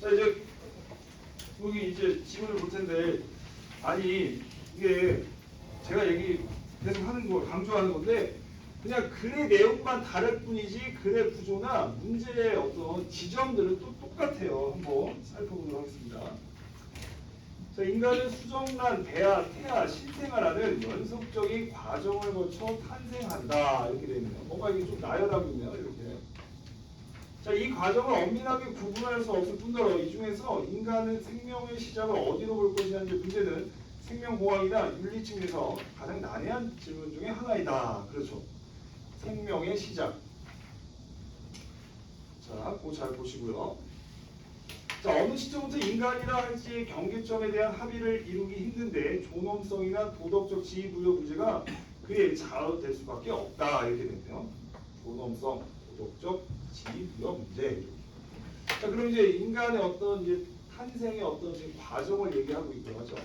자, 이제 여기 이제 지문을 볼 텐데, 아니 이게 제가 얘기 계속 하는 거 강조하는 건데, 그냥 글의 내용만 다를 뿐이지 글의 구조나 문제의 어떤 지점들은 또 똑같아요. 한번 살펴보도록 하겠습니다. 자, 인간은 수정란, 배아, 태아, 신생아라는 연속적인 과정을 거쳐 탄생한다. 이렇게 되어 있네요. 뭔가 이게 좀 나열하고 있네요. 이렇게. 자, 이 과정을 엄밀하게 구분할 수 없을 뿐더러 이 중에서 인간은 생명의 시작을 어디로 볼 것이냐는 문제는 생명공학이나 윤리 측면에서 가장 난해한 질문 중에 하나이다. 그렇죠. 생명의 시작. 자, 그거 잘 보시고요. 자, 어느 시점부터 인간이라 할지의 경계점에 대한 합의를 이루기 힘든데 존엄성이나 도덕적 지위부여 문제가 그에 자아될 수밖에 없다. 이렇게 됐네요. 존엄성, 도덕적 지위부여 문제. 자, 그럼 이제 인간의 어떤 이제 탄생의 어떤 지금 과정을 얘기하고 있고 하죠.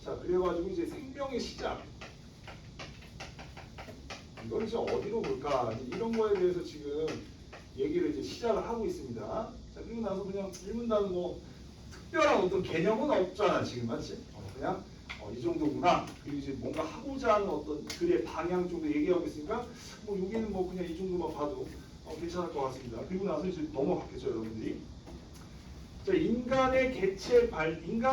자, 그래가지고 이제 생명의 시작. 이걸 이제 어디로 볼까? 이런 거에 대해서 지금 얘기를 이제 시작을 하고 있습니다. 자, 그리고 나서 그냥 질문단은 뭐 특별한 어떤 개념은 없잖아, 지금 맞지? 그냥 이 정도구나. 그리고 이제 뭔가 하고자 하는 어떤 글의 방향 정도 얘기하고 있으니까 뭐 여기는 뭐 그냥 이 정도만 봐도 괜찮을 것 같습니다. 그리고 나서 이제 넘어갔겠죠, 여러분들이. 자, 인간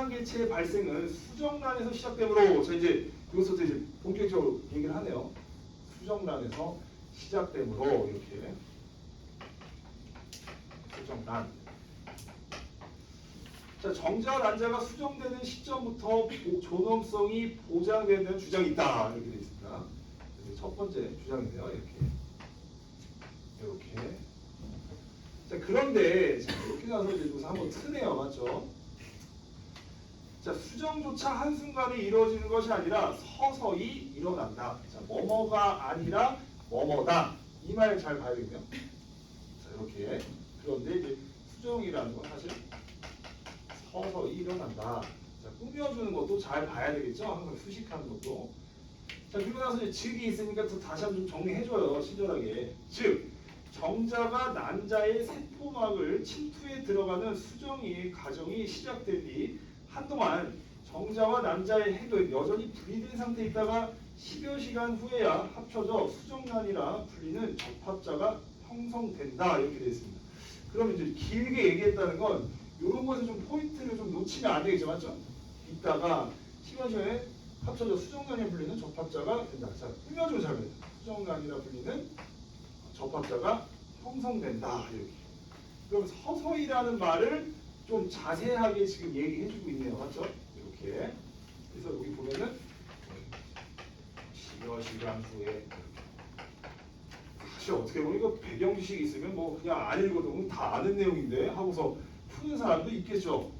개체의 발생은 수정란에서 시작되므로, 자, 이제 여기서 이제 본격적으로 얘기를 하네요. 수정란에서 시작되므로 이렇게 수정란. 자, 정자와 난자가 수정되는 시점부터 존엄성이 보장되는 주장이 있다. 이렇게 되어 있습니다. 첫 번째 주장이네요. 이렇게. 자, 그런데 자, 이렇게 가서 이제 여기서 한번 트네요. 맞죠? 자, 수정조차 한순간에 이루어지는 것이 아니라 서서히 일어난다. 자, 뭐뭐가 아니라 뭐뭐다. 이 말 잘 봐야겠네요. 자, 이렇게. 그런데 이제 수정이라는 건 사실 서서히 일어난다. 자, 꾸며주는 것도 잘 봐야 되겠죠? 항상 수식하는 것도. 자, 그리고 나서 이제 즉이 있으니까 또 다시 한번 좀 정리해줘요. 친절하게. 즉, 정자가 난자의 세포막을 침투해 들어가는 수정의 과정이 시작된 뒤 한동안 정자와 난자의 핵은 여전히 분리된 상태에 있다가 10여 시간 후에야 합쳐져 수정란이라 불리는 접합자가 형성된다. 이렇게 되어 있습니다. 그러면 이제 길게 얘기했다는 건 이런 거에서 좀 포인트를 좀 놓치면 안 되겠죠, 맞죠? 이따가 시간 시간에 합쳐져 수정란이라 불리는 접합자가 된다. 자, 꾸며주고 잘 봐요. 수정란이라 불리는 접합자가 형성된다. 이렇게. 그럼 서서히라는 말을 좀 자세하게 지금 얘기해주고 있네요, 맞죠? 이렇게. 그래서 여기 보면은 10여 시간 후에. 사실 어떻게 보면 이거 배경 지식이 있으면 뭐 그냥 안 읽어도 다 아는 내용인데 하고서 푸는 사람도 있겠죠.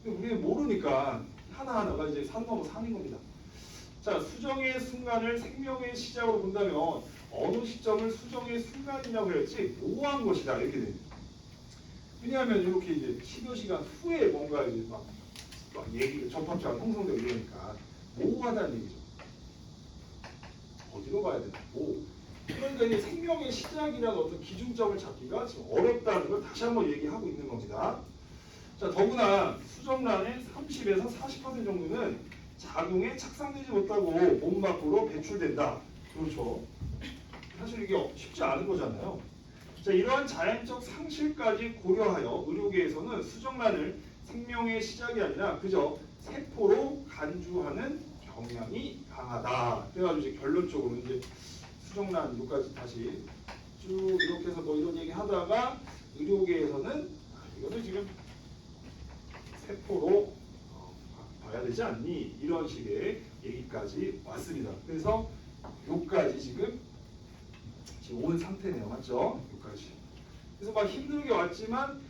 근데 우리는 모르니까 하나하나가 이제 산 넘어 산인 겁니다. 자, 수정의 순간을 생명의 시작으로 본다면 어느 시점을 수정의 순간이라고 했지 모호한 것이다. 이렇게 됩니다. 왜냐하면 이렇게 이제 10여 시간 후에 뭔가 이제 막 얘기가 접합자가 형성되고 이러니까 모호하다는 얘기죠. 어디로 가야 되나? 그러니까 이제 생명의 시작이라는 어떤 기준점을 잡기가 지금 어렵다는 걸 다시 한번 얘기하고 있는 겁니다. 자, 더구나 수정란의 30에서 40% 정도는 자궁에 착상되지 못하고 몸 밖으로 배출된다. 그렇죠. 사실 이게 쉽지 않은 거잖아요. 자, 이러한 자연적 상실까지 고려하여 의료계에서는 수정란을 생명의 시작이 아니라 그저 세포로 간주하는 경향이 강하다. 그래가지고 이제 결론적으로 이제 수정란 여기까지 다시 쭉 이렇게 해서 뭐 이런 얘기 하다가 의료계에서는 이것을 지금 세포로 봐야 되지 않니? 이런 식의 얘기까지 왔습니다. 그래서 여기까지 지금 온 상태네요. 맞죠? 여기까지. 그래서 막 힘들게 왔지만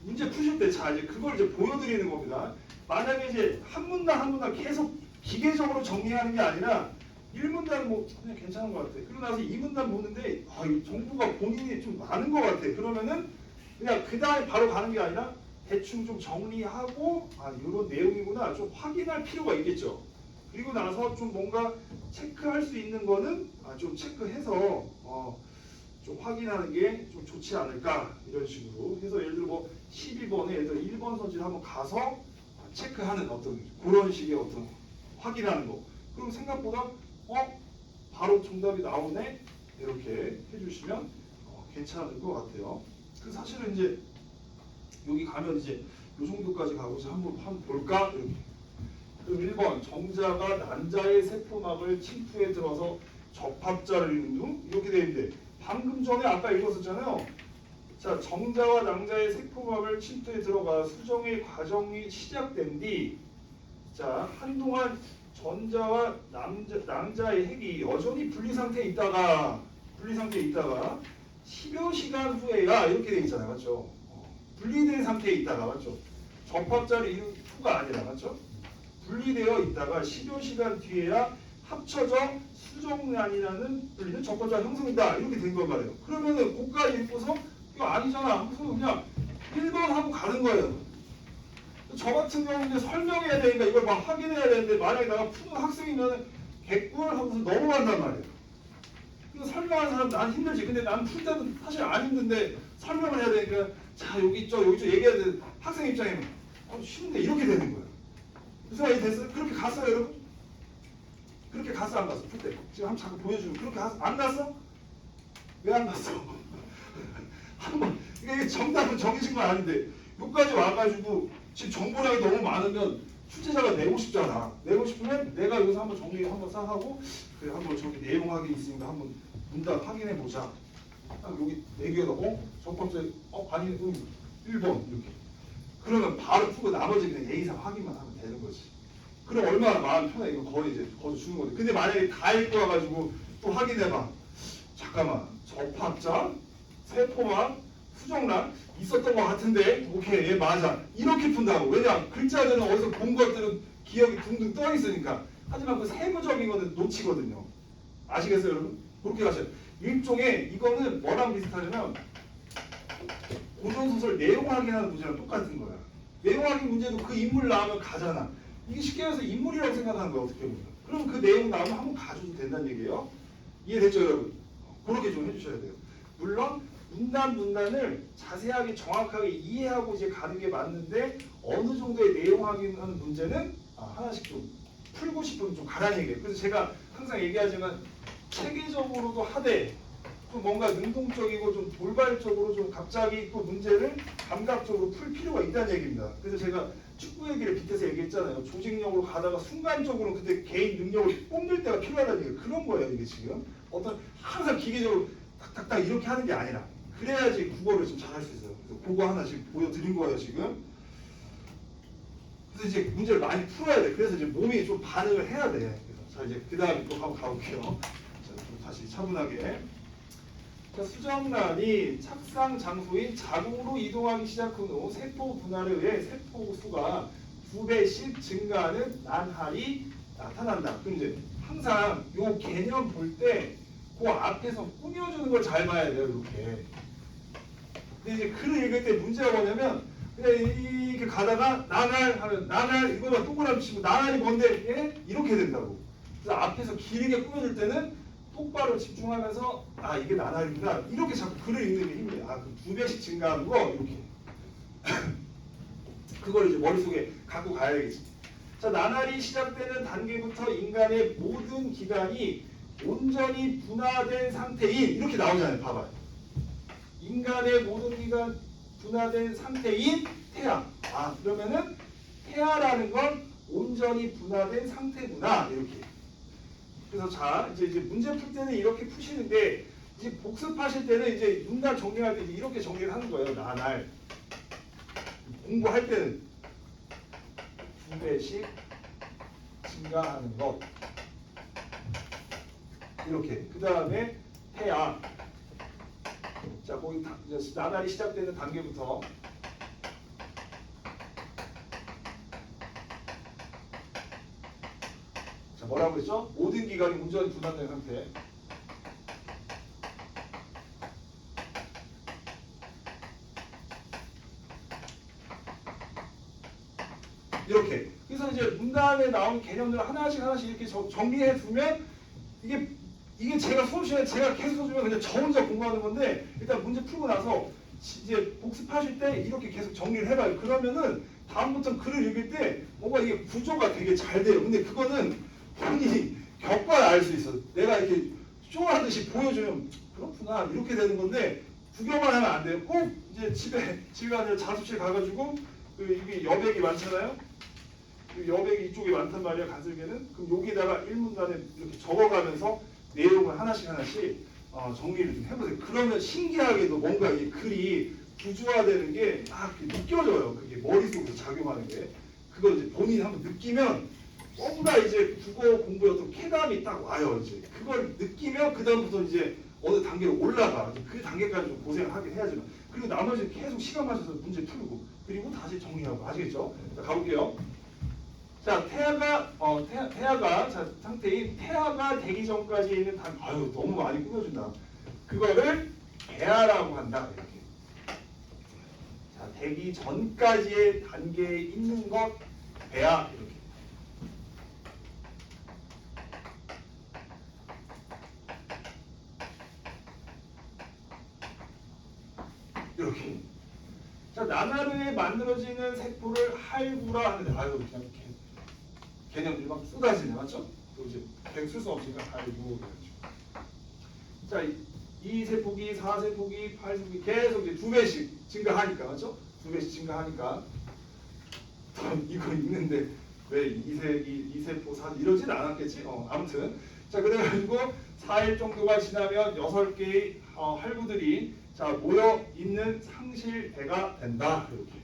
문제 푸실 때 자, 이제 그걸 이제 보여드리는 겁니다. 만약에 이제 한 문단 한 문단 계속 기계적으로 정리하는 게 아니라 1문단은 뭐 그냥 괜찮은 것 같아. 그러고 나서 2문단 보는데 이 정보가 본인이 좀 많은 것 같아. 그러면은 그냥 그 다음에 바로 가는 게 아니라 대충 좀 정리하고 이런 내용이구나 좀 확인할 필요가 있겠죠. 그리고 나서 좀 뭔가 체크할 수 있는 거는 좀 체크해서 좀 좀 확인하는 게 좀 좋지 않을까 이런 식으로 해서 예를 들어 뭐 12번에 예를 들어 1번 선지를 한번 가서 체크하는 어떤 그런 식의 어떤 확인하는 거. 그리고 생각보다 바로 정답이 나오네 이렇게 해주시면 괜찮을 것 같아요. 그 사실은 이제 여기 가면 이제 요 정도까지 가고 한번 볼까 이렇게. 그럼 1번 정자가 난자의 세포막을 침투에 들어서 적합자를 이룬 등 이렇게 되어 있는데 방금 전에 아까 읽었었잖아요. 자, 정자와 낭자의 세포막을 침투에 들어가 수정의 과정이 시작된 뒤 자, 한동안 전자와 낭자의 핵이 여전히 분리 상태에 있다가 10여 시간 후에야 이렇게 돼 있잖아요. 맞죠? 분리된 상태에 있다가 맞죠? 접합자를 이룬 후가 아니라 맞죠? 분리되어 있다가 10여 시간 뒤에야 합쳐져 수정란이라는 불리는 접합자 형성이다. 이렇게 된 건 말이에요. 그러면은 고까지 읽고서 이거 아니잖아. 하고서 그냥 1번 하고 가는 거예요. 저 같은 경우는 설명해야 되니까 이걸 막 확인해야 되는데 만약에 내가 푸는 학생이면 개꿀 하고서 넘어간단 말이에요. 그래서 설명하는 사람 난 힘들지. 근데 난 풀 때도 사실 안 힘든데 설명을 해야 되니까 자 여기 있죠 얘기해야 돼. 학생 입장에는 쉬운데 이렇게 되는 거예요. 무슨 말이 됐어요? 그렇게 갔어요 여러분? 그렇게 갔어 안 갔어? 풀 때 지금 한번 잠깐 보여주면 그렇게 안 갔어? 왜 안 갔어? 한번 이게 정답은 정해진 건 아닌데 여기까지 와가지고 지금 정보량이 너무 많으면 출제자가 내고 싶잖아. 내고 싶으면 내가 여기서 한번 정리 한번 싹 하고 그래 한번 저기 내용 확인 있으니까 한번 문답 확인해 보자. 여기 4개에다 적합자 아니 1번 이렇게 그러면 바로 푸고 나머지 그냥 예의상 확인만 하면 되는 거지. 그럼 얼마나 마음 편해. 이거 거의 주는 거지. 근데 만약에 다 읽고 와가지고 또 확인해봐. 잠깐만 접합자 세포막 수정란 있었던 것 같은데 오케이 얘 맞아 이렇게 푼다고. 왜냐 글자들은 어디서 본 것들은 기억이 둥둥 떠 있으니까. 하지만 그 세부적인 거는 놓치거든요. 아시겠어요 여러분? 그렇게 가셔요. 일종의 이거는 뭐랑 비슷하냐면 고전소설 내용 확인하는 문제랑 똑같은 거야. 내용 확인 문제도 그 인물 나오면 가잖아. 이게 쉽게 해서 인물이라고 생각하는 거야 어떻게 보면. 그럼 그 내용 나오면 한번 가줘도 된다는 얘기예요. 이해됐죠 여러분? 그렇게 좀 해주셔야 돼요. 물론 문단을 자세하게 정확하게 이해하고 이제 가는 게 맞는데 어느 정도의 내용 확인하는 문제는 하나씩 좀 풀고 싶으면 좀 가라는 얘기예요. 그래서 제가 항상 얘기하지만 체계적으로도 하되 좀 뭔가 능동적이고 좀 돌발적으로 좀 갑자기 또 문제를 감각적으로 풀 필요가 있다는 얘기입니다. 그래서 제가 축구 얘기를 밑에서 얘기했잖아요. 조직력으로 가다가 순간적으로 그때 개인 능력을 뽐낼 때가 필요하다는 얘기. 그런 거예요 이게 지금. 어떤 항상 기계적으로 딱딱딱 이렇게 하는 게 아니라 그래야지 국어를 좀 잘할 수 있어요. 그래서 그거 하나 지금 보여드린 거예요 지금. 그래서 이제 문제를 많이 풀어야 돼. 그래서 이제 몸이 좀 반응을 해야 돼. 그래서 자 이제 그 다음에 또 한번 가볼게요. 자, 좀 다시 차분하게. 자, 수정란이 착상 장소인 자궁으로 이동하기 시작한 후 세포 분할에 의해 세포 수가 2배씩 증가하는 난할이 나타난다. 그럼 이제 항상 요 개념 볼 때 그 앞에서 꾸며주는 걸 잘 봐야 돼요. 이렇게. 근데 이제 글을 읽을 때 문제가 뭐냐면 그냥 이렇게 가다가 나날 하면 나날 이거만 동그라미 치고 나날이 뭔데 예? 이렇게 된다고. 그래서 앞에서 길게 꾸며줄 때는 똑바로 집중하면서 이게 나날이구나 이렇게 자꾸 글을 읽는 게 힘들어요. 그럼 2배씩 증가하는 거 이렇게. 그걸 이제 머릿속에 갖고 가야겠지. 자, 나날이 시작되는 단계부터 인간의 모든 기관이 온전히 분화된 상태인 이렇게 나오잖아요. 봐봐요. 인간의 모든 기관 분화된 상태인 태아. 그러면은 태아라는 건 온전히 분화된 상태구나 이렇게. 그래서 자 이제 문제 풀 때는 이렇게 푸시는데 이제 복습하실 때는 이제 문단 정리할 때 이렇게 정리를 하는 거예요. 나날 공부할 때는 2배씩 증가하는 것 이렇게. 그 다음에 태아. 자 거기 나날이 시작되는 단계부터 자 뭐라고 했죠? 모든 기관이 온전히 분화된 상태. 이렇게. 그래서 이제 문단에 나온 개념들을 하나씩 이렇게 정리해 두면 이게 이게 제가 수업 시간에 제가 계속 써주면 그냥 저 혼자 공부하는 건데 일단 문제 풀고 나서 이제 복습하실 때 이렇게 계속 정리를 해봐요. 그러면은 다음부터 글을 읽을 때 뭔가 이게 구조가 되게 잘 돼요. 근데 그거는 본인이 겪어야 알 수 있어. 내가 이렇게 쇼하듯이 보여주면 그렇구나 이렇게 되는 건데 구경만 하면 안 돼요. 꼭 이제 집에 아니라 자습실 가가지고 이게 여백이 많잖아요. 여백이 이쪽에 많단 말이야 간슬개는. 그럼 여기다가 1문단에 이렇게 적어가면서 내용을 하나씩 정리를 좀 해보세요. 그러면 신기하게도 뭔가 이 글이 구조화되는 게 막 느껴져요. 그게 머릿속에 작용하는 게. 그걸 이제 본인이 한번 느끼면 뭔가 이제 국어 공부에 어떤 쾌감이 딱 와요. 이제 그걸 느끼면 그 다음부터 이제 어느 단계로 올라가. 그 단계까지 좀 고생을 하긴 해야지만. 그리고 나머지는 계속 시간 맞춰서 문제 풀고 그리고 다시 정리하고. 아시겠죠? 자, 가볼게요. 자, 태아가 자, 상태인 태아가 되기 전까지 있는 아유 너무 많이 꾸며준다. 그거를 배아라고 한다. 이렇게. 자, 되기 전까지의 단계에 있는 것 배아 이렇게. 이렇게. 자, 나나루에 만들어지는 세포를 할구라 하는데 아유 그냥 개념들이 막 쏟아지네, 맞죠? 또 이제 쓸 수 없으니까 할구. 자, 이 세포기, 4세포기, 8세포기 계속 이제 2배씩 증가하니까, 맞죠? 2배씩 증가하니까. 이거 있는데 왜 2세포, 4 이러진 않았겠지? 아무튼. 자, 그래가지고 4일 정도가 지나면 6개의 할구들이 자, 모여 있는 상실대가 된다. 이렇게.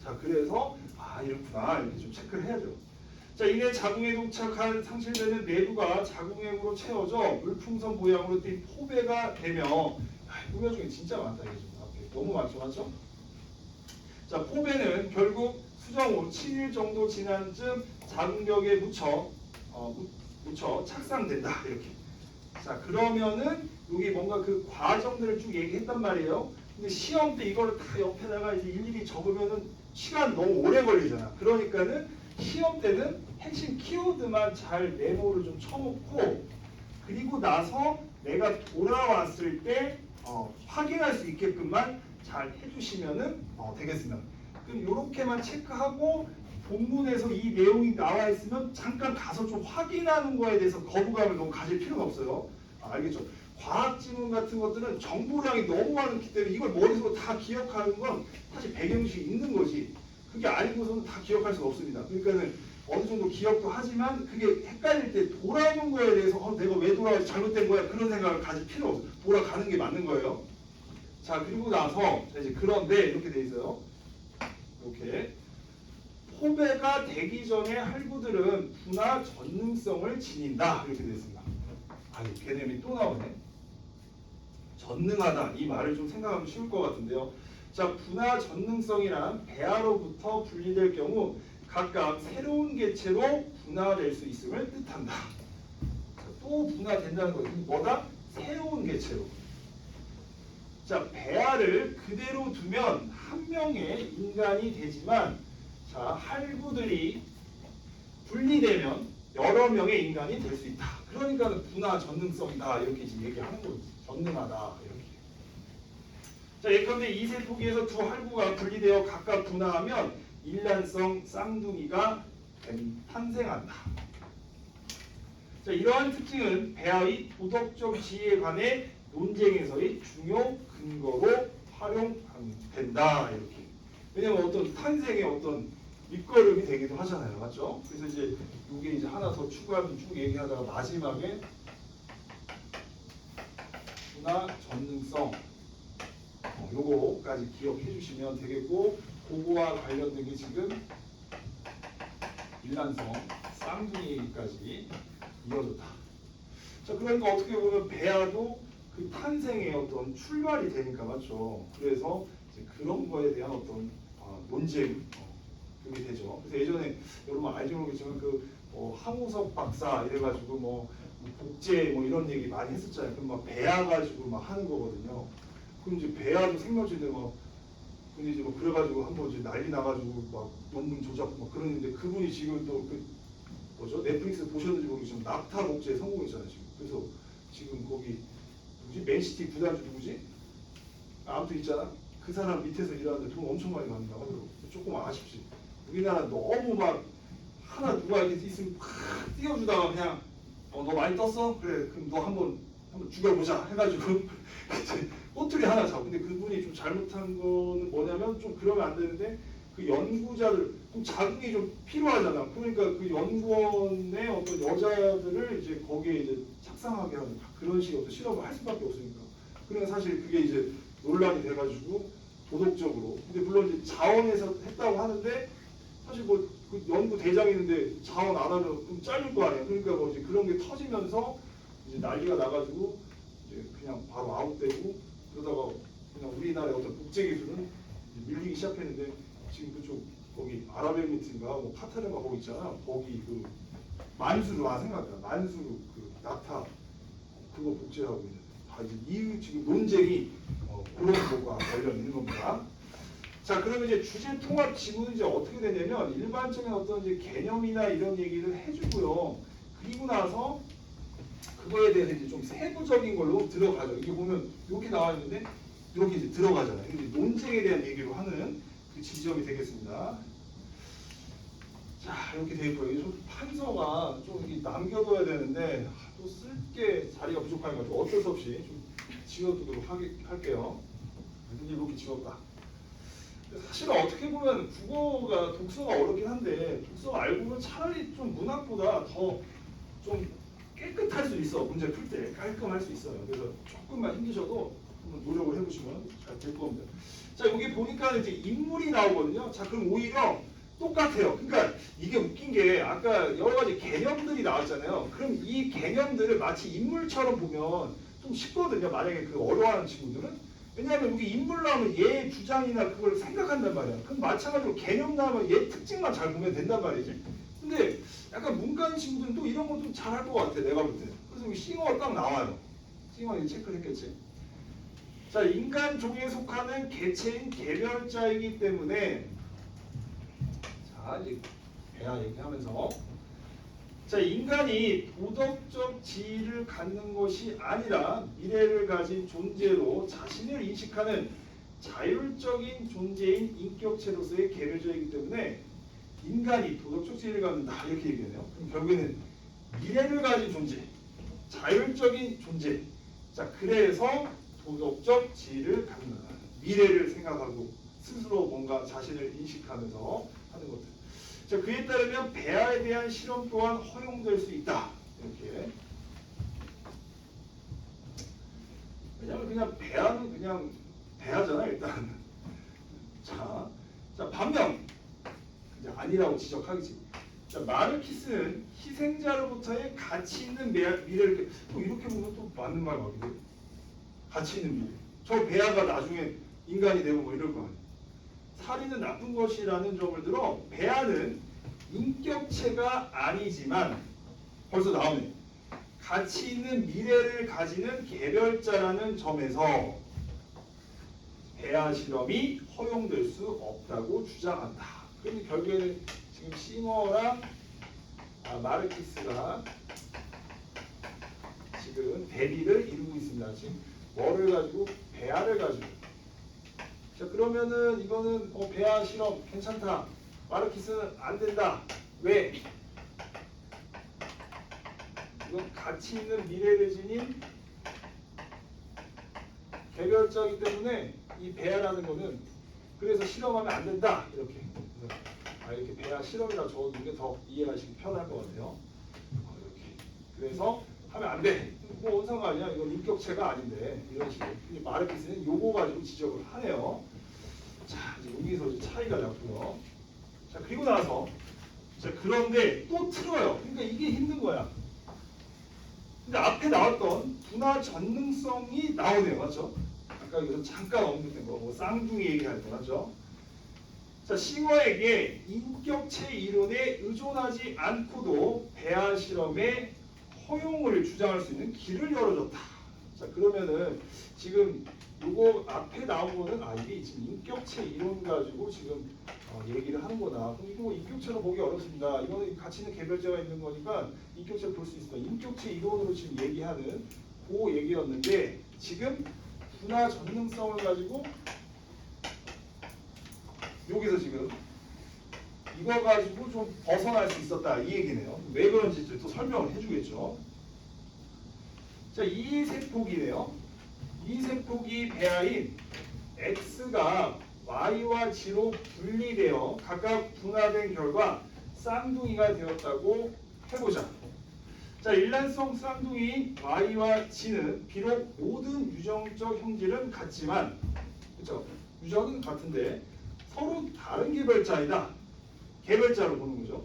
자, 그래서 이렇구나 이렇게 좀 체크를 해야죠. 자, 이내 자궁에 도착한 상실되는 내부가 자궁액으로 채워져 물풍선 모양으로 뜬 포배가 되며 포배 중에 진짜 많다 이게 지금 앞에 너무 많죠, 맞죠? 자, 포배는 결국 수정 후 7일 정도 지난 쯤 자궁벽에 묻혀 착상된다 이렇게. 자, 그러면은 여기 뭔가 그 과정들을 쭉 얘기했단 말이에요. 근데 시험 때 이거를 다 옆에다가 이제 일일이 적으면은 시간 너무 오래 걸리잖아. 그러니까는 시험 때는 핵심 키워드만 잘 메모를 좀 쳐놓고 그리고 나서 내가 돌아왔을 때 확인할 수 있게끔만 잘 해주시면은 되겠습니다. 그럼 이렇게만 체크하고 본문에서 이 내용이 나와 있으면 잠깐 가서 좀 확인하는 거에 대해서 거부감을 너무 가질 필요가 없어요. 알겠죠? 과학 지문 같은 것들은 정보량이 너무 많기 때문에 이걸 머릿속으로 다 기억하는 건 사실 배경식이 있는 거지. 그게 아니고서는 다 기억할 수가 없습니다. 그러니까는 어느 정도 기억도 하지만 그게 헷갈릴 때 돌아오는 거에 대해서 내가 왜 돌아와서 잘못된 거야 그런 생각을 가질 필요 없어요. 돌아가는 게 맞는 거예요. 자, 그리고 나서 이제 그런데 이렇게 돼 있어요. 이렇게 포배가 되기 전에 할구들은 분화 전능성을 지닌다 이렇게 되어 있습니다. 개념이 또 나오네. 전능하다 이 말을 좀 생각하면 쉬울 것 같은데요. 자, 분화 전능성이란 배아로부터 분리될 경우 각각 새로운 개체로 분화될 수 있음을 뜻한다. 자, 또 분화된다는 거예요. 뭐다? 새로운 개체로. 자, 배아를 그대로 두면 한 명의 인간이 되지만 자, 할구들이 분리되면 여러 명의 인간이 될 수 있다. 그러니까 분화 전능성이다 이렇게 지금 얘기하는 거지. 전능하다 이렇게. 자, 예컨대 이 세포기에서 두 할구가 분리되어 각각 분화하면 일란성 쌍둥이가 탄생한다. 자, 이러한 특징은 배아의 도덕적 지위에 관해 논쟁에서의 중요 근거로 활용된다 이렇게. 왜냐면 어떤 탄생의 어떤 밑거름이 되기도 하잖아요, 맞죠? 그래서 이제 이게 이제 하나 더 추가하면 쭉 얘기하다가 마지막에 분화 전능성 요거까지 기억해 주시면 되겠고 그거와 관련된 게 지금 일란성 쌍둥이까지 이어졌다. 자, 그러니까 어떻게 보면 배아도 그 탄생의 어떤 출발이 되니까 맞죠? 그래서 이제 그런 거에 대한 어떤 논쟁 그게 되죠. 그래서 예전에 여러분 알지 모르겠지만 항우석 박사 이래가지고 복제 이런 얘기 많이 했었잖아요. 그럼 막 배아 가지고 막 하는 거거든요. 그럼 이제 배아도 생명체인데 근데 이제 뭐 그래가지고 한번 이제 난리 나가지고 막 논문 조작 막 그러는데 그분이 지금 또 그 뭐죠? 넷플릭스 보셨는지 모르겠지만 낙타 복제에 성공했잖아요 지금. 그래서 지금 거기 누구지? 맨시티 구단주 누구지? 아무튼 있잖아. 그 사람 밑에서 일하는데 돈 엄청 많이 받는다. 조금 아쉽지. 우리나라 너무 막 하나 누가 이렇게 있으면 팍 띄워주다가 그냥 너 많이 떴어? 그래 그럼 너 한번 죽여보자 해가지고 이제 꼬투리 하나 잡고. 근데 그분이 좀 잘못한 거는 뭐냐면 좀 그러면 안 되는데 그 연구자들 좀 자금이 좀 필요하잖아. 그러니까 그 연구원의 어떤 여자들을 이제 거기에 이제 착상하게 하는 그런 식의 어떤 실험을 할 수밖에 없으니까. 그러니까 사실 그게 이제 논란이 돼가지고 도덕적으로. 근데 물론 이제 자원에서 했다고 하는데 사실 뭐 그 연구 대장이 있는데 자원 안 하면 좀 잘릴 거 아니야. 그러니까 뭐 이제 그런 게 터지면서 이제 난리가 나가지고 이제 그냥 바로 아웃되고 그러다가 그냥 우리나라의 어떤 국제 기술은 밀리기 시작했는데 지금 그쪽 거기 아랍에미리트인가 뭐 카타르인가 거기 있잖아. 거기 그 만수르 생각나. 만수르 그 낙타 그거 복제하고 있는. 다 이제 이 지금 논쟁이 그런 거가 관련 있는 겁니다. 자, 그러면 이제 주제 통합 지문은 이제 어떻게 되냐면 일반적인 어떤 이제 개념이나 이런 얘기를 해주고요. 그리고 나서 그거에 대해서 이제 좀 세부적인 걸로 들어가죠. 이게 보면 이렇게 나와 있는데 이렇게 이제 들어가잖아요. 이제 논쟁에 대한 얘기로 하는 그 지점이 되겠습니다. 자, 이렇게 돼 있고요. 좀 판서가 좀 이렇게 남겨둬야 되는데 또 쓸 게 자리가 부족해가지고 어쩔 수 없이 좀 지워두도록 할게요. 이렇게 지웠다. 사실은 어떻게 보면 국어가 독서가 어렵긴 한데 독서 알고 보면 차라리 좀 문학보다 더 좀 깨끗할 수 있어. 문제 풀 때 깔끔할 수 있어요. 그래서 조금만 힘드셔도 한번 노력을 해보시면 잘 될 겁니다. 자, 여기 보니까 이제 인물이 나오거든요. 자, 그럼 오히려 똑같아요. 그러니까 이게 웃긴 게 아까 여러 가지 개념들이 나왔잖아요. 그럼 이 개념들을 마치 인물처럼 보면 좀 쉽거든요. 만약에 그 어려워하는 친구들은. 왜냐하면 여기 인물 나오면 얘 주장이나 그걸 생각한단 말이야. 그럼 마찬가지로 개념 나오면 얘 특징만 잘 보면 된단 말이지. 근데 약간 문과인 친구들은 또 이런 거 좀 잘할 것 같아. 내가 볼 때. 그래서 여기 싱어가 딱 나와요. 싱어 이거 체크를 했겠지. 자, 인간 종에 속하는 개체인 개별자이기 때문에 자, 이제 배아 얘기하면서 자, 인간이 도덕적 지위를 갖는 것이 아니라 미래를 가진 존재로 자신을 인식하는 자율적인 존재인 인격체로서의 개별자이기 때문에 인간이 도덕적 지위를 갖는다 이렇게 얘기하네요. 그럼 결국에는 미래를 가진 존재, 자율적인 존재. 자, 그래서 도덕적 지위를 갖는다. 미래를 생각하고 스스로 뭔가 자신을 인식하면서 하는 것들. 자, 그에 따르면 배아에 대한 실험 또한 허용될 수 있다. 이렇게. 왜냐면 그냥 배아는 그냥 배아잖아 일단. 자, 반면 이제 아니라고 지적하겠지. 자, 마르키스는 희생자로부터의 가치 있는 미래를 또 이렇게 보면 또 맞는 말 같기도 해요. 가치 있는 미래. 저 배아가 나중에 인간이 되고 뭐 이럴 거 아니에요. 살인은 나쁜 것이라는 점을 들어 배아는 인격체가 아니지만 벌써 나오네. 가치 있는 미래를 가지는 개별자라는 점에서 배아 실험이 허용될 수 없다고 주장한다. 그런데 결국에는 지금 싱어랑 마르키스가 지금 대비를 이루고 있습니다. 지금 뭐를 가지고? 배아를 가지고. 자, 그러면은 이거는 배아 실험 괜찮다. 마르키스는 안 된다. 왜? 이건 가치 있는 미래를 지닌 개별자이기 때문에 이 배아라는 거는 그래서 실험하면 안 된다. 이렇게. 이렇게 배아 실험이라 적어두는 게 더 이해하시기 편할 것 같아요. 이렇게. 그래서 하면 안 돼. 뭐 원상 아니야. 이건 인격체가 아닌데 이런 식으로. 마르키스는 요거 가지고 지적을 하네요. 자, 이제 여기서 이제 차이가 났고요. 자, 그리고 나서 자, 그런데 또 틀어요. 그러니까 이게 힘든 거야. 근데 앞에 나왔던 분화 전능성이 나오네요. 맞죠? 아까 여기서 잠깐 언급된 거, 뭐 쌍둥이 얘기할 때 맞죠? 자, 싱어에게 인격체 이론에 의존하지 않고도 배아 실험의 허용을 주장할 수 있는 길을 열어줬다. 자 그러면은 지금 요거 앞에 나온 거는 이게 지금 인격체 이론 가지고 지금 얘기를 하는구나. 그럼 이거 인격체로 보기 어렵습니다. 이거는 가치 있는 개별자가 있는 거니까 인격체를 볼 수 있습니다. 인격체 이론으로 지금 얘기하는 그 얘기였는데 지금 분화 전능성을 가지고 여기서 지금 이거 가지고 좀 벗어날 수 있었다 이 얘기네요. 왜 그런지 또 설명을 해주겠죠. 자, 이 세폭이네요. 이 세폭이 배아인 X가 Y와 G로 분리되어 각각 분화된 결과 쌍둥이가 되었다고 해보자. 자, 일란성 쌍둥이 Y와 G는 비록 모든 유정적 형질은 같지만, 그렇죠? 유정은 같은데 서로 다른 개별자이다. 개별자로 보는 거죠.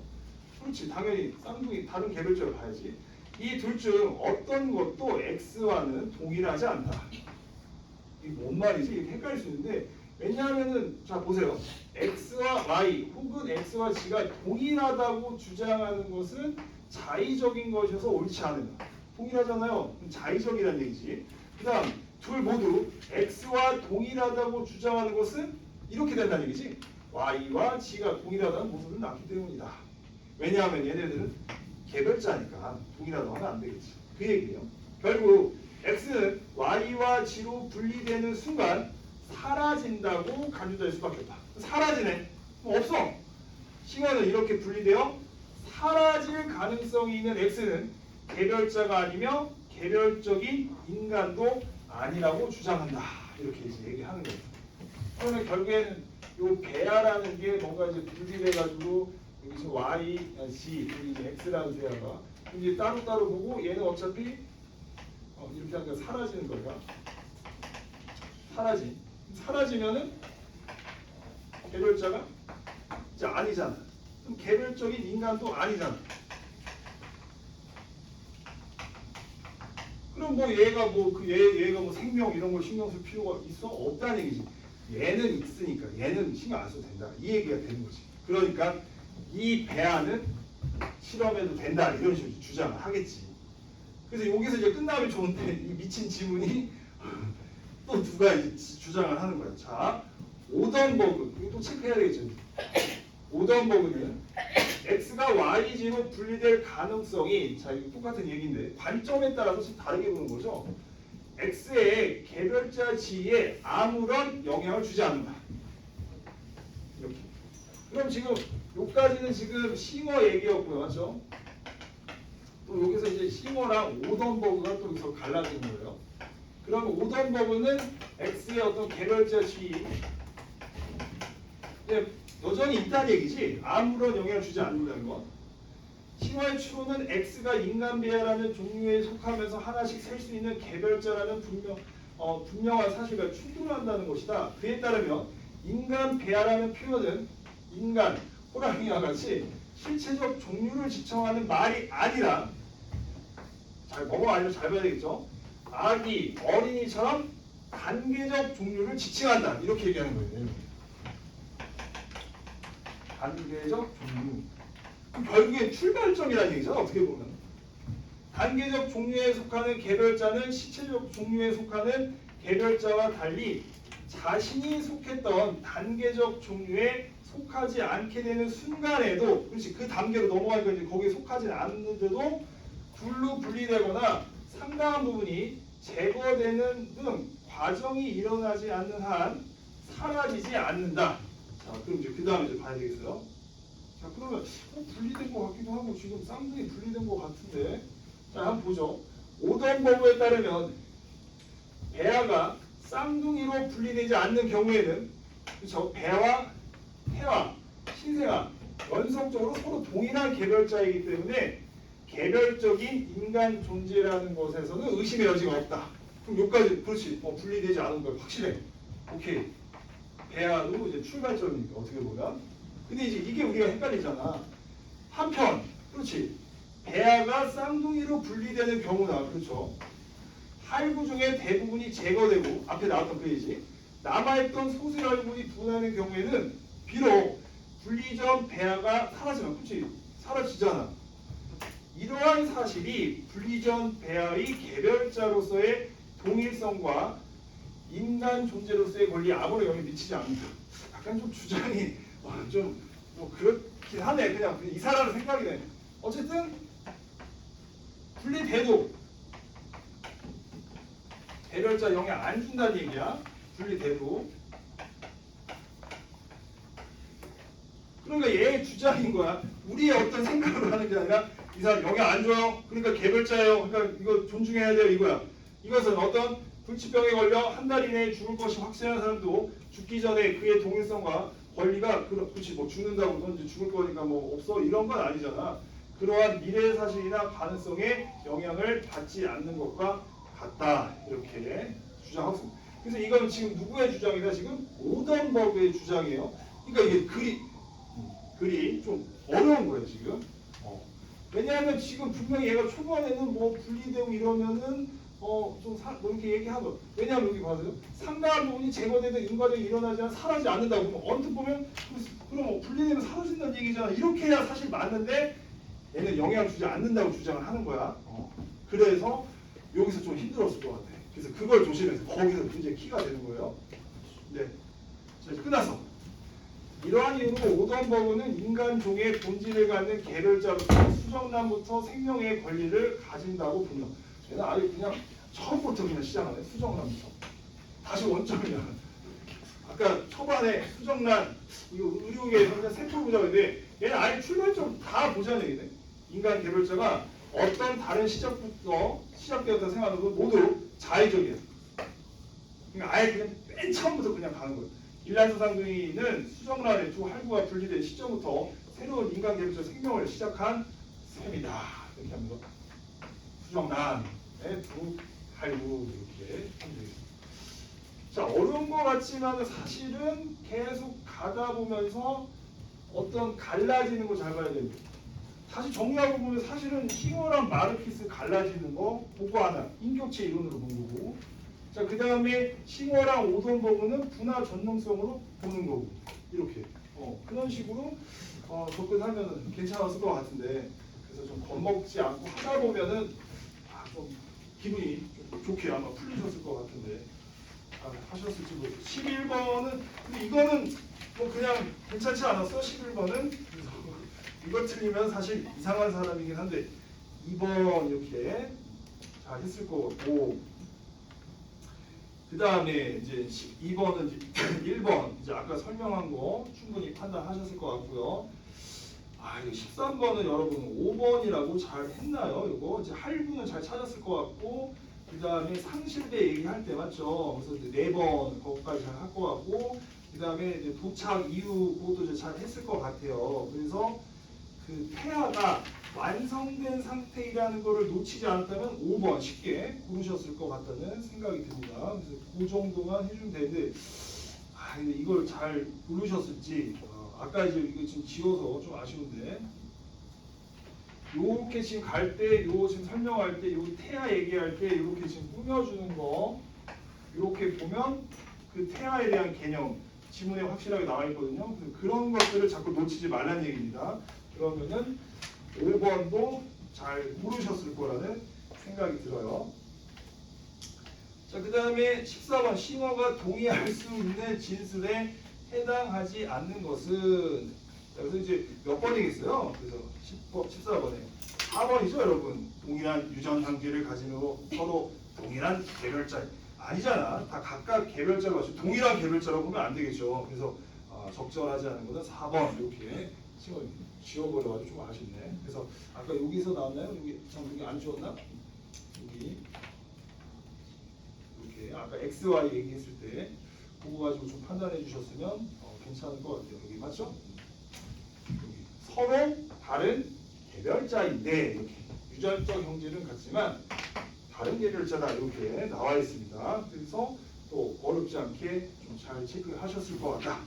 그렇지, 당연히 쌍둥이 다른 개별자로 봐야지. 이 둘 중 어떤 것도 X와는 동일하지 않다. 이게 뭔 말이지? 이게 헷갈릴 수 있는데 왜냐하면은 자 보세요. X와 Y 혹은 X와 G가 동일하다고 주장하는 것은 자의적인 것이어서 옳지 않은다. 동일하잖아요. 자의적이라는 얘기지. 그 다음 둘 모두 X와 동일하다고 주장하는 것은 이렇게 된다는 얘기지. Y와 G가 동일하다는 모습을 낳기 때문이다. 왜냐하면 얘네들은 개별자니까 동일하다고 하면 안 되겠지. 그 얘기예요. 결국 X는 Y와 G로 분리되는 순간 사라진다고 간주될 수밖에 없다. 사라지네. 없어. 싱어는 이렇게 분리되어 사라질 가능성이 있는 X는 개별자가 아니며 개별적인 인간도 아니라고 주장한다. 이렇게 이제 얘기하는 거예요. 그러면 결국에는 요 배아라는 게 뭔가 이제 분리돼가지고 여기서 Y, G, 여기 이제 X라는 배아가 이제 따로따로 보고 얘는 어차피 이렇게 하니까 사라지는 거야. 사라지면은 개별자가 이제 아니잖아. 그럼 개별적인 인간도 아니잖아. 그럼 뭐 얘가 얘가 뭐 생명 이런 걸 신경 쓸 필요가 있어? 없다는 얘기지. 얘는 있으니까 얘는 신경 안 써도 된다. 이 얘기가 되는 거지. 그러니까 이 배아는 실험해도 된다 이런 식으로 주장을 하겠지. 그래서 여기서 이제 끝나면 좋은데 이 미친 지문이 또 누가 이제 주장을 하는 거야. 자, 오던버그 이거 또 체크해야 되겠죠. 오던버그는 X가 YG로 분리될 가능성이 자 이거 똑같은 얘기인데 관점에 따라서 좀 다르게 보는 거죠. X의 개별자 G에 아무런 영향을 주지 않는다. 이렇게. 그럼 지금 여기까지는 지금 싱어 얘기였고요, 맞죠? 또 여기서 이제 싱어랑 오던버그가 또 여기서 갈라지는 거예요. 그러면 오던버그는 X의 어떤 개별자 G 여전히 있다는 얘기지. 아무런 영향을 주지 않는다는 것. 싱어의 추론은 X가 인간 배아라는 종류에 속하면서 하나씩 셀 수 있는 개별자라는 분명한 사실과 충돌한다는 것이다. 그에 따르면 인간 배아라는 표현은 인간, 호랑이와 같이 실체적 종류를 지칭하는 말이 아니라 뭐가 아니면 잘 봐야 되겠죠. 아기, 어린이처럼 단계적 종류를 지칭한다. 이렇게 얘기하는 거예요. 단계적 종류. 결국엔 출발점이라는 얘기죠. 어떻게 보면. 단계적 종류에 속하는 개별자는 시체적 종류에 속하는 개별자와 달리 자신이 속했던 단계적 종류에 속하지 않게 되는 순간에도 그렇지 그 단계로 넘어가니까 이제 거기에 속하지 않는데도 둘로 분리되거나 상당한 부분이 제거되는 등 과정이 일어나지 않는 한 사라지지 않는다. 자, 그럼 이제 그 다음에 이제 봐야 되겠어요. 자, 그러면 분리된 것 같기도 하고 지금 쌍둥이 분리된 것 같은데, 자, 한번 보죠. 오던버그에 따르면 배아가 쌍둥이로 분리되지 않는 경우에는 그렇죠. 배와 태와 신생아 연속적으로 서로 동일한 개별자이기 때문에 개별적인 인간 존재라는 것에서는 의심의 여지가 없다. 그럼 여기까지 그렇지. 분리되지 않은 거 확실해. 오케이. 배아도 이제 출발점이니까 어떻게 보면. 근데 이제 이게 우리가 헷갈리잖아. 한편 그렇지. 배아가 쌍둥이로 분리되는 경우나 그렇죠. 할구 중에 대부분이 제거되고 앞에 나왔던 그 얘기지. 남아있던 소수 할구들이 분화하는 경우에는 비록 분리 전 배아가 사라지면 그렇지. 사라지잖아. 이러한 사실이 분리 전 배아의 개별자로서의 동일성과 인간 존재로서의 권리에 아무런 영향을 미치지 않는다. 약간 좀 주장이 좀뭐 그렇긴 하네. 그냥 이사라는 생각이네. 어쨌든 분리돼도 개별자 영향 안 준다는 얘기야. 분리돼도. 그러니까 얘의 주장인 거야. 우리의 어떤 생각으로 하는 게 아니라 이 사람 영향 안 줘요. 그러니까 개별자예요. 그러니까 이거 존중해야 돼요. 이거야. 이것은 어떤 불치병에 걸려 한 달 이내에 죽을 것이 확실한 사람도 죽기 전에 그의 동일성과 권리가 그렇지 뭐 죽는다고 넌 이제 죽을 거니까 뭐 없어 이런 건 아니잖아. 그러한 미래 사실이나 가능성에 영향을 받지 않는 것과 같다. 이렇게 주장하고 있습니다. 그래서 이건 지금 누구의 주장이다? 지금 오던버그의 주장이에요. 그러니까 이게 글이 좀 어려운 거예요 지금. 왜냐하면 지금 분명히 얘가 초반에는 뭐 분리되고 이러면은 뭐 이렇게 얘기하고, 왜냐하면 여기 봐세요. 상당한 부분이 제거되도 인과적이 일어나지 않아 사라지지 않는다고. 그럼 언뜻 보면 그럼 뭐 분리되면 사라진다는 얘기잖아. 이렇게 해야 사실 맞는데 얘는 영향을 주지 않는다고 주장을 하는 거야. 그래서 여기서 좀 힘들었을 것 같아. 그래서 그걸 조심해서 거기서 문제 키가 되는 거예요. 네, 자 이제 끝났어. 이러한 이유로 오던버그는 인간 종의 본질을 갖는 개별자로서 수정란부터 생명의 권리를 가진다고 본다. 얘는 아예 그냥 처음부터 그냥 시작하네. 수정란부터 다시 원점이야. 아까 초반에 수정란 이거 의료계 그냥 세포 보자는데 얘는 아예 출발점 다 보자는 얘기네. 인간 개별자가 어떤 다른 시작부터 시작되었다 생각하고 모두 자의적이야. 그러니까 아예 그냥 맨 처음부터 그냥 가는 거예요. 일란소상둥이는 수정란의 두 할구가 분리된 시점부터 새로운 인간 개별자 생명을 시작한 셈이다. 이렇게 합니다. 수정란의 두 할구 이렇게 하면 되겠습니다. 자, 어려운 것 같지만 사실은 계속 가다 보면서 어떤 갈라지는 거 잘 봐야 됩니다. 다시 정리하고 보면 사실은 킹어랑 마르키스 갈라지는 거 그거 하나 인격체 이론으로 본 거고, 자 그 다음에 싱어랑 오던버그는 분화 전능성으로 보는 거고, 이렇게 그런 식으로 접근하면 괜찮았을 것 같은데, 그래서 좀 겁먹지 않고 하다 보면은 좀 기분이 좀 좋게 아마 풀리셨을 것 같은데 하셨을지 모르겠어요. 11번은 근데 이거는 뭐 그냥 괜찮지 않았어? 11번은 이거 틀리면 사실 이상한 사람이긴 한데 2번 이렇게 잘 했을 것 같고, 그 다음에 이제 12번은 이제 1번 이제 아까 설명한 거 충분히 판단하셨을 것 같고요. 이거 13번은 여러분 5번이라고 잘 했나요? 이거 이제 할부는 잘 찾았을 것 같고, 그 다음에 상실대 얘기할 때 맞죠? 그래서 이제 4번 그것까지 잘 할 것 같고, 그 다음에 이제 도착 이후 그것도 이제 잘 했을 것 같아요. 그래서 그 태아가 완성된 상태이라는 것을 놓치지 않았다면 5번 쉽게 고르셨을 것 같다는 생각이 듭니다. 그래서 그 정도만 해주면 되는데, 근데 이걸 잘 고르셨을지, 아까 이제 이거 지금 지워서 좀 아쉬운데, 요렇게 지금 갈 때, 요 지금 설명할 때, 요 태아 얘기할 때, 요렇게 지금 꾸며주는 거, 요렇게 보면 그 태아에 대한 개념, 지문에 확실하게 나와 있거든요. 그런 것들을 자꾸 놓치지 말라는 얘기입니다. 그러면은 5번도 잘 모르셨을 거라는 생각이 들어요. 자, 그 다음에 14번 싱어가 동의할 수 있는 진술에 해당하지 않는 것은, 자, 그래서 이제 몇 번이겠어요? 그래서 14번에 4번이죠, 여러분. 동일한 유전 단계를 가지고 서로 동일한 개별자 아니잖아. 다 각각 개별자가 맞죠. 동일한 개별자라고 보면 안 되겠죠. 그래서 적절하지 않은 것은 4번 이렇게 지워버려가지고 좀 아쉽네. 그래서 아까 여기서 나왔나요? 여기 안 지웠나? 여기 이렇게 아까 X, Y 얘기했을 때 그거 가지고 좀 판단해 주셨으면 괜찮을 것 같아요. 여기 맞죠? 여기 서로 다른 개별자인데 이렇게 유전적 형질은 같지만 다른 개별자다 이렇게 나와 있습니다. 그래서 또 어렵지 않게 좀 잘 체크하셨을 것 같다.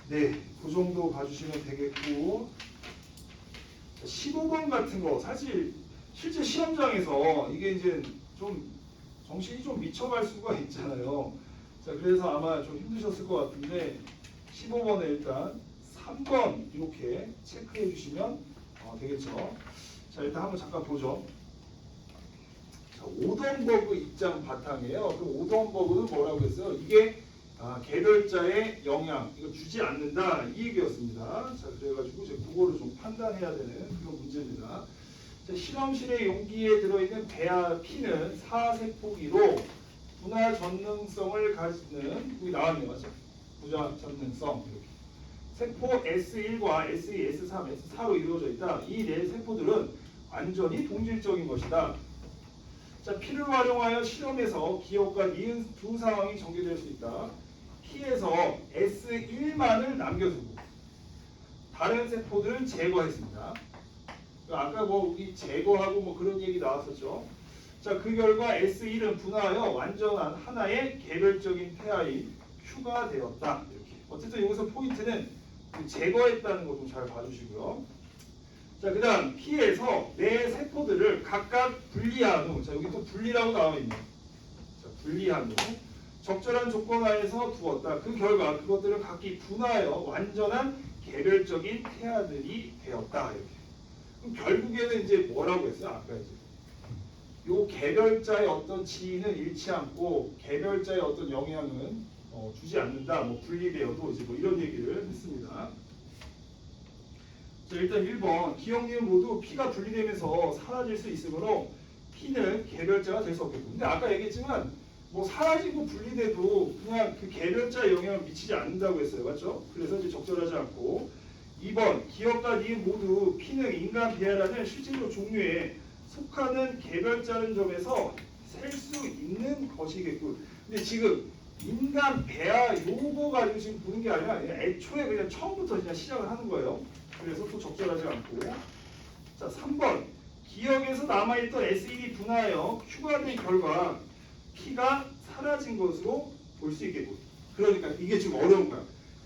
네, 그 정도 봐주시면 되겠고, 15번 같은 거 사실 실제 시험장에서 이게 이제 좀 정신이 좀 미쳐갈 수가 있잖아요. 자, 그래서 아마 좀 힘드셨을 것 같은데 15번에 일단 3번 이렇게 체크해 주시면 되겠죠. 자, 일단 한번 잠깐 보죠. 자, 오던버그 입장 바탕이에요. 그럼 오던버그는 뭐라고 했어요? 이게 개별자의 영향 이거 주지 않는다 이 얘기였습니다. 자 그래가지고 이제 그거를 좀 판단해야 되는 그런 문제입니다. 자, 실험실의 용기에 들어있는 배아 P는 사세포기로 분화 전능성을 가지는 여기 나왔네요, 맞죠? 분화 전능성 이렇게. 세포 S1과 S2, S3, S4로 이루어져 있다. 이 네 세포들은 완전히 동질적인 것이다. 자, P를 활용하여 실험에서 기억과 니은 두 상황이 전개될 수 있다. P에서 S1만을 남겨두고 다른 세포들은 제거했습니다. 아까 이 제거하고 그런 얘기 나왔었죠. 자, 그 결과 S1은 분화하여 완전한 하나의 개별적인 태아인 Q가 되었다. 이렇게. 어쨌든 여기서 포인트는 제거했다는 거 좀 잘 봐주시고요. 자, 그 다음 P에서 네 세포들을 각각 분리한 후, 자 여기 또 분리라고 나와 있네요. 자, 분리한 후 적절한 조건 하에서 두었다. 그 결과 그것들을 각기 분화하여 완전한 개별적인 태아들이 되었다. 이렇게. 그럼 결국에는 이제 뭐라고 했어요? 아까 이제 요 개별자의 어떤 지위는 잃지 않고 개별자의 어떤 영향은 주지 않는다. 분리되어도 이제 이런 얘기를 했습니다. 자, 일단 1번 기억, 니은 모두 P가 분리되면서 사라질 수 있으므로 P는 개별자가 될 수 없겠고. 근데 아까 얘기했지만 사라지고 분리돼도 그냥 그 개별자에 영향을 미치지 않는다고 했어요. 맞죠? 그래서 이제 적절하지 않고. 2번 기억과 니은 모두 P는 인간 배아라는 실제로 종류에 속하는 개별자는 점에서 셀 수 있는 것이겠고. 근데 지금 인간 배아 요거 가지고 지금 보는 게 아니라 애초에 그냥 처음부터 그냥 시작을 하는 거예요. 그래서 또 적절하지 않고. 자, 3번 기억에서 남아있던 S1이 분화하여 Q가 된 결과 P가 사라진 것으로 볼 수 있겠고. 그러니까 이게 지금 어려운 거야.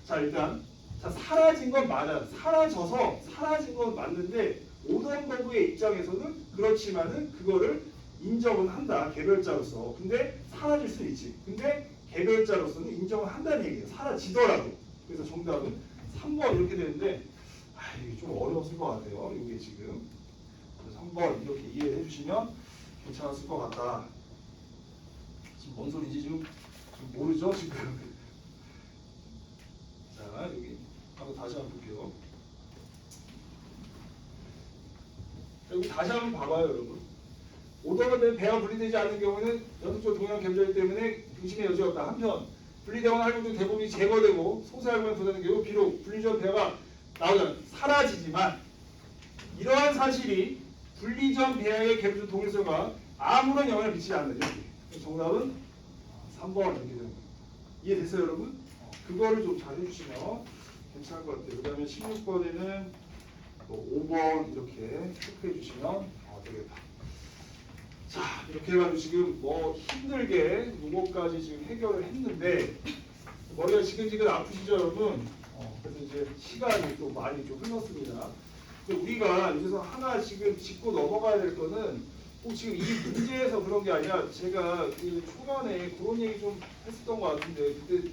자, 일단 사라진 건 맞아. 사라진 건 맞는데 오던버그의 입장에서는 그렇지만은 그거를 인정은 한다. 개별자로서. 근데 사라질 수 있지. 근데 개별자로서는 인정을 한다는 얘기예요. 사라지더라도. 그래서 정답은 3번 이렇게 되는데 이게 좀 어려웠을 것 같아요. 이게 지금. 그래서 3번 이렇게 이해해 주시면 괜찮았을 것 같다. 지금 뭔 소리인지 지금 모르죠? 지금. 자, 여기 한번 다시 한번 볼게요. 여기 다시 한번 봐봐요, 여러분. 오더가 배가 분리되지 않는 경우는 연속적 동양 겸자이기 때문에 등식의 여지가 없다. 한편 분리되거나 할부 중 대부분이 제거되고 소수할부만 부담되는 경우 비록 분리 전 배아가 나오잖아요. 사라지지만 이러한 사실이 분리 전 배아의 개별적 동일성과 아무런 영향을 미치지 않는다. 이렇게. 정답은 3번 이렇게 되는 거예요. 이해됐어요, 여러분? 그거를 좀 잘 해주시면 괜찮을 것 같아요. 그 다음에 16번에는 5번 이렇게 체크해 주시면 되겠다. 자, 이렇게 해가지고 지금 힘들게 요거까지 지금 해결을 했는데 머리가 지근지근 아프시죠, 여러분? 그래서 이제 시간이 또 많이 좀 흘렀습니다. 근데 우리가 여기서 하나 지금 짚고 넘어가야 될 거는 꼭 지금 이 문제에서 그런 게 아니라 제가 그 초반에 그런 얘기 좀 했었던 것 같은데 그때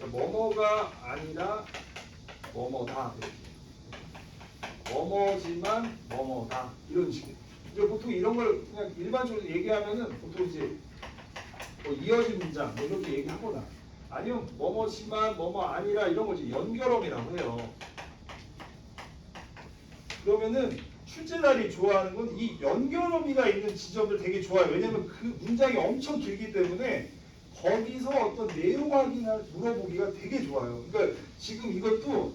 뭐뭐가 아니라 뭐뭐다. 뭐뭐지만 뭐뭐다. 이런 식이에요. 보통 이런 걸 그냥 일반적으로 얘기하면은 보통 이제 이어진 문장 이렇게 얘기하거나 아니면 뭐뭐지만 뭐뭐 아니라 이런 거지 연결어미라고 해요. 그러면은 출제자들이 좋아하는 건 이 연결어미가 있는 지점들 되게 좋아요. 왜냐면 그 문장이 엄청 길기 때문에 거기서 어떤 내용 확인을 물어보기가 되게 좋아요. 그러니까 지금 이것도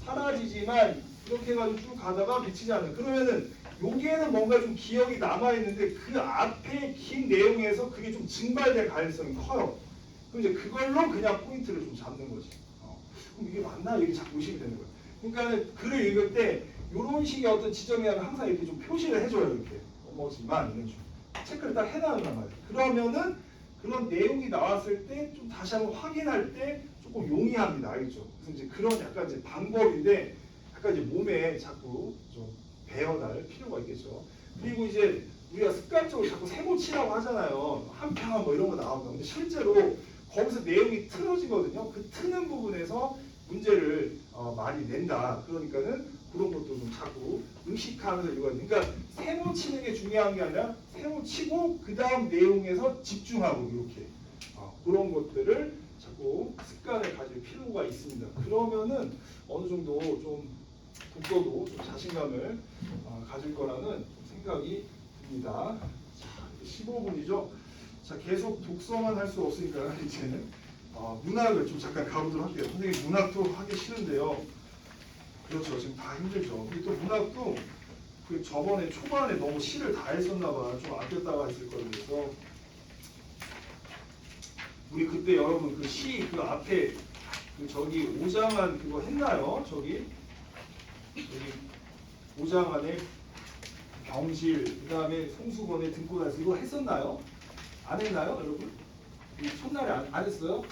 사라지지만 이렇게 해가지고 쭉 가다가 미치지 않는. 그러면은 여기에는 뭔가 좀 기억이 남아있는데 그 앞에 긴 내용에서 그게 좀 증발될 가능성이 커요. 그럼 이제 그걸로 그냥 포인트를 좀 잡는 거지. 그럼 이게 맞나? 이렇게 자꾸 의식이 되는 거예요. 그러니까 글을 읽을 때 이런 식의 어떤 지점이라면 항상 이렇게 좀 표시를 해줘요. 이렇게 뭐지만 이런 식으로 체크를 딱 해놔란 말이에요. 그러면은 그런 내용이 나왔을 때 좀 다시 한번 확인할 때 조금 용이합니다. 알겠죠? 그래서 이제 그런 약간 이제 방법인데 약간 이제 몸에 자꾸 좀 배워날 필요가 있겠죠. 그리고 이제 우리가 습관적으로 자꾸 세모치라고 하잖아요. 한평 이런 거 나오고. 근데 실제로 거기서 내용이 틀어지거든요. 그 트는 부분에서 문제를 많이 낸다. 그러니까는 그런 것도 좀 자꾸 의식하면서 읽어야 돼. 그러니까 세모 치는 게 중요한 게 아니라 세모 치고 그 다음 내용에서 집중하고 이렇게 그런 것들을 자꾸 습관을 가질 필요가 있습니다. 그러면은 어느 정도 좀 독서도 좀 자신감을 가질 거라는 생각이 듭니다. 자, 15분이죠. 자, 계속 독서만 할 수 없으니까 이제는 문학을 좀 잠깐 가보도록 할게요. 선생님 문학도 하기 싫은데요. 그렇죠. 지금 다 힘들죠. 근데 또 문학도 그 저번에 초반에 너무 시를 다 했었나 봐. 좀 아꼈다가 했을 거예요. 그래서 우리 그때 여러분 그 시 그 앞에 그 저기 오장한 그거 했나요? 저기 오장안에 경실 그 다음에 송수건에 등골다스 이거 했었나요? 안 했나요, 여러분? 이 첫날에 안 했어요?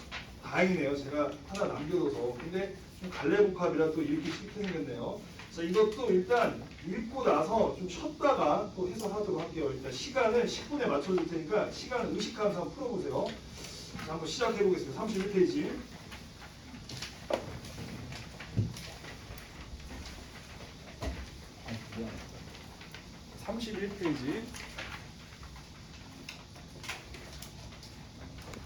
다행이네요. 제가 하나 남겨둬서. 근데 좀 갈래복합이라 또 읽기 쉽게 생겼네요. 자, 이것도 일단 읽고 나서 좀 쉬었다가 또 해석하도록 할게요. 일단 시간을 10분에 맞춰줄 테니까 시간을 의식하면서 한번 풀어보세요. 자, 한번 시작해보겠습니다. 31페이지. 31페이지.